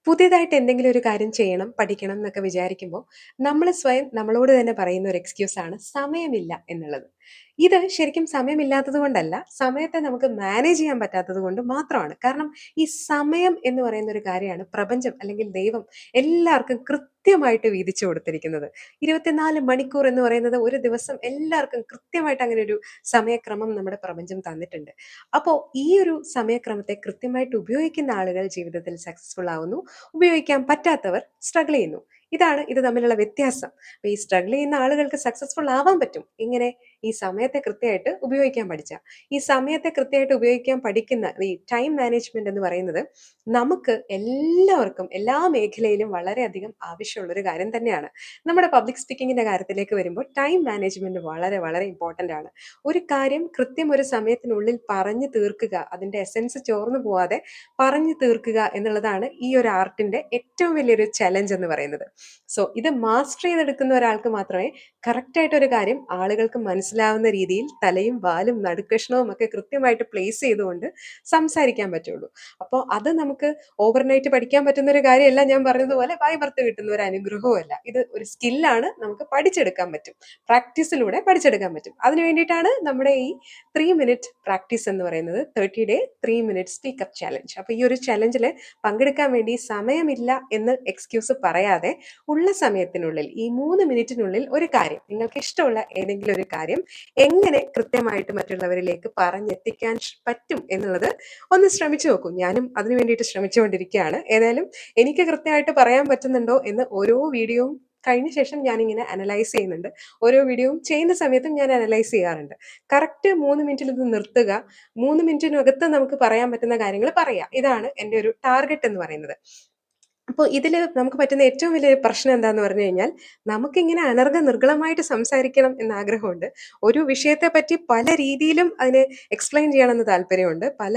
പുതിയതായിട്ട് എന്തെങ്കിലും ഒരു കാര്യം ചെയ്യണം, പഠിക്കണം എന്നൊക്കെ വിചാരിക്കുമ്പോൾ നമ്മൾ സ്വയം നമ്മളോട് തന്നെ പറയുന്ന ഒരു എക്സ്ക്യൂസാണ് സമയമില്ല എന്നുള്ളത്. ഇത് ശരിക്കും സമയമില്ലാത്തത് കൊണ്ടല്ല, സമയത്തെ നമുക്ക് മാനേജ് ചെയ്യാൻ പറ്റാത്തത് കൊണ്ട് മാത്രമാണ്. കാരണം ഈ സമയം എന്ന് പറയുന്ന ഒരു കാര്യമാണ് പ്രപഞ്ചം അല്ലെങ്കിൽ ദൈവം എല്ലാവർക്കും കൃത്യമായിട്ട് വീതിച്ചു കൊടുത്തിരിക്കുന്നത്. 24 മണിക്കൂർ എന്ന് പറയുന്നത് ഒരു ദിവസം എല്ലാവർക്കും കൃത്യമായിട്ട് അങ്ങനെ ഒരു സമയക്രമം നമ്മുടെ പ്രപഞ്ചം തന്നിട്ടുണ്ട്. അപ്പോൾ ഈ ഒരു സമയക്രമത്തെ കൃത്യമായിട്ട് ഉപയോഗിക്കുന്ന ആളുകൾ ജീവിതത്തിൽ സക്സസ്ഫുൾ ആവുന്നു. ഉപയോഗിക്കാൻ പറ്റാത്തവർ സ്ട്രഗിൾ ചെയ്യുന്നു. ഇതാണ് ഇത് തമ്മിലുള്ള വ്യത്യാസം. അപ്പൊ ഈ സ്ട്രഗിൾ ചെയ്യുന്ന ആളുകൾക്ക് സക്സസ്ഫുൾ ആവാൻ പറ്റും. ഇങ്ങനെ ഈ സമയത്തെ കൃത്യമായിട്ട് ഉപയോഗിക്കാൻ പഠിച്ചാൽ. ഈ സമയത്തെ കൃത്യമായിട്ട് ഉപയോഗിക്കാൻ പഠിക്കുന്ന ഈ ടൈം മാനേജ്മെന്റ് എന്ന് പറയുന്നത് നമുക്ക് എല്ലാവർക്കും എല്ലാ മേഖലയിലും വളരെയധികം ആവശ്യമുള്ള ഒരു കാര്യം തന്നെയാണ്. നമ്മുടെ പബ്ലിക് സ്പീക്കിങ്ങിന്റെ കാര്യത്തിലേക്ക് വരുമ്പോൾ ടൈം മാനേജ്മെന്റ് വളരെ വളരെ ഇമ്പോർട്ടന്റ് ആണ്. ഒരു കാര്യം കൃത്യം ഒരു സമയത്തിനുള്ളിൽ പറഞ്ഞു തീർക്കുക, അതിന്റെ എസെൻസ് ചോർന്നു പോവാതെ പറഞ്ഞു തീർക്കുക എന്നുള്ളതാണ് ഈ ഒരു ആർട്ടിന്റെ ഏറ്റവും വലിയൊരു ചലഞ്ച് എന്ന് പറയുന്നത്. സോ ഇത് മാസ്റ്റർ ചെയ്തെടുക്കുന്ന ഒരാൾക്ക് മാത്രമേ കറക്റ്റ് ആയിട്ട് ഒരു കാര്യം ആളുകൾക്ക് മനസ്സിലാവുന്ന രീതിയിൽ തലയും വാലും നടുക്കഷ്ണവും ഒക്കെ കൃത്യമായിട്ട് പ്ലേസ് ചെയ്തുകൊണ്ട് സംസാരിക്കാൻ പറ്റുള്ളൂ. അപ്പോൾ അത് നമുക്ക് ഓവർനൈറ്റ് പഠിക്കാൻ പറ്റുന്ന ഒരു കാര്യമല്ല. ഞാൻ പറഞ്ഞതുപോലെ ബൈ ബർത്ത് കിട്ടുന്ന ഒരു അനുഗ്രഹവും അല്ല. ഇത് ഒരു സ്കില്ലാണ്, നമുക്ക് പഠിച്ചെടുക്കാൻ പറ്റും. പ്രാക്ടീസിലൂടെ പഠിച്ചെടുക്കാൻ പറ്റും. അതിന് വേണ്ടിയിട്ടാണ് നമ്മുടെ ഈ 3 മിനിറ്റ് പ്രാക്ടീസ് എന്ന് പറയുന്നത്. 30 ഡേ 3 മിനിറ്റ് സ്പീക്കപ്പ് ചാലഞ്ച്. അപ്പൊ ഈ ഒരു ചലഞ്ചിൽ പങ്കെടുക്കാൻ വേണ്ടി സമയമില്ല എന്ന് എക്സ്ക്യൂസ് പറയാതെ ഉള്ള സമയത്തിനുള്ളിൽ ഈ 3 മിനിറ്റിനുള്ളിൽ ഒരു കാര്യം, നിങ്ങൾക്ക് ഇഷ്ടമുള്ള ഏതെങ്കിലും ഒരു കാര്യം എങ്ങനെ കൃത്യമായിട്ട് മറ്റുള്ളവരിലേക്ക് പറഞ്ഞെത്തിക്കാൻ പറ്റും എന്നുള്ളത് ഒന്ന് ശ്രമിച്ചു നോക്കൂ. ഞാനും അതിനു വേണ്ടിയിട്ട് ശ്രമിച്ചുകൊണ്ടിരിക്കുകയാണ്. ഏതായാലും എനിക്ക് കൃത്യമായിട്ട് പറയാൻ പറ്റുന്നുണ്ടോ എന്ന് ഓരോ വീഡിയോയും കഴിഞ്ഞ ശേഷം ഞാനിങ്ങനെ അനലൈസ് ചെയ്യുന്നുണ്ട്. ഓരോ വീഡിയോയും ചെയ്യുന്ന സമയത്തും ഞാൻ അനലൈസ് ചെയ്യാറുണ്ട്. കറക്റ്റ് 3 മിനിറ്റിൽ ഇത് നിർത്തുക, 3 മിനിറ്റിനകത്ത് നമുക്ക് പറയാൻ പറ്റുന്ന കാര്യങ്ങൾ പറയാം. ഇതാണ് എൻ്റെ ഒരു ടാർഗറ്റ് എന്ന് പറയുന്നത്. അപ്പോൾ ഇതിൽ നമുക്ക് പറ്റുന്ന ഏറ്റവും വലിയ പ്രശ്നം എന്താന്ന് പറഞ്ഞു കഴിഞ്ഞാൽ, നമുക്കിങ്ങനെ അനർഘ നിർഗ്ഗളമായിട്ട് സംസാരിക്കണം എന്ന ആഗ്രഹമുണ്ട്. ഒരു വിഷയത്തെ പറ്റി പല രീതിയിലും അതിനെ എക്സ്പ്ലെയിൻ ചെയ്യണമെന്ന് താല്പര്യമുണ്ട്. പല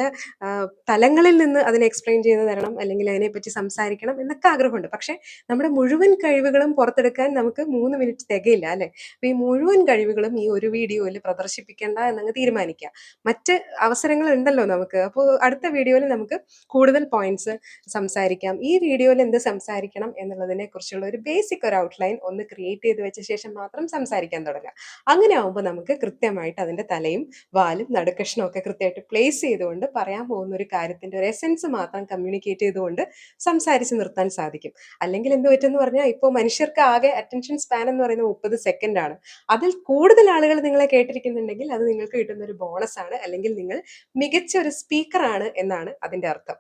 തലങ്ങളിൽ നിന്ന് അതിനെ എക്സ്പ്ലെയിൻ ചെയ്ത് തരണം, അല്ലെങ്കിൽ അതിനെപ്പറ്റി സംസാരിക്കണം എന്നൊക്കെ ആഗ്രഹമുണ്ട്. പക്ഷെ നമ്മുടെ മുഴുവൻ കഴിവുകളും പുറത്തെടുക്കാൻ നമുക്ക് 3 മിനിറ്റ് തികയില്ല അല്ലെ? അപ്പൊ ഈ മുഴുവൻ കഴിവുകളും ഈ ഒരു വീഡിയോയിൽ പ്രദർശിപ്പിക്കേണ്ട എന്നങ്ങ് തീരുമാനിക്കുക. മറ്റ് അവസരങ്ങൾ ഉണ്ടല്ലോ നമുക്ക്. അപ്പോൾ അടുത്ത വീഡിയോയിൽ നമുക്ക് കൂടുതൽ പോയിന്റ്സ് സംസാരിക്കാം. ഈ വീഡിയോയിൽ എന്ത് സംസാരിക്കണം എന്നുള്ളതിനെ കുറിച്ചുള്ള ഒരു ബേസിക് ഒരു ഔട്ട്ലൈൻ ഒന്ന് ക്രിയേറ്റ് ചെയ്ത് വെച്ച ശേഷം മാത്രം സംസാരിക്കാൻ തുടങ്ങുക. അങ്ങനെ ആവുമ്പോൾ നമുക്ക് കൃത്യമായിട്ട് അതിന്റെ തലയും വാലും നടുക്കഷ്ണവും ഒക്കെ കൃത്യമായിട്ട് പ്ലേസ് ചെയ്തുകൊണ്ട് പറയാൻ പോകുന്ന ഒരു കാര്യത്തിന്റെ ഒരു എസെൻസ് മാത്രം കമ്മ്യൂണിക്കേറ്റ് ചെയ്തുകൊണ്ട് സംസാരിച്ച് നിർത്താൻ സാധിക്കും. അല്ലെങ്കിൽ എന്ത് പറ്റുമെന്ന് പറഞ്ഞാൽ, ഇപ്പോൾ മനുഷ്യർക്ക് ആകെ അറ്റൻഷൻ സ്പാൻ എന്ന് പറയുന്നത് 30 സെക്കൻഡ് ആണ്. അതിൽ കൂടുതൽ ആളുകൾ നിങ്ങളെ കേട്ടിരിക്കുന്നുണ്ടെങ്കിൽ അത് നിങ്ങൾക്ക് കിട്ടുന്ന ഒരു ബോണസ് ആണ്, അല്ലെങ്കിൽ നിങ്ങൾ മികച്ച ഒരു സ്പീക്കർ ആണ് എന്നാണ് അതിന്റെ അർത്ഥം.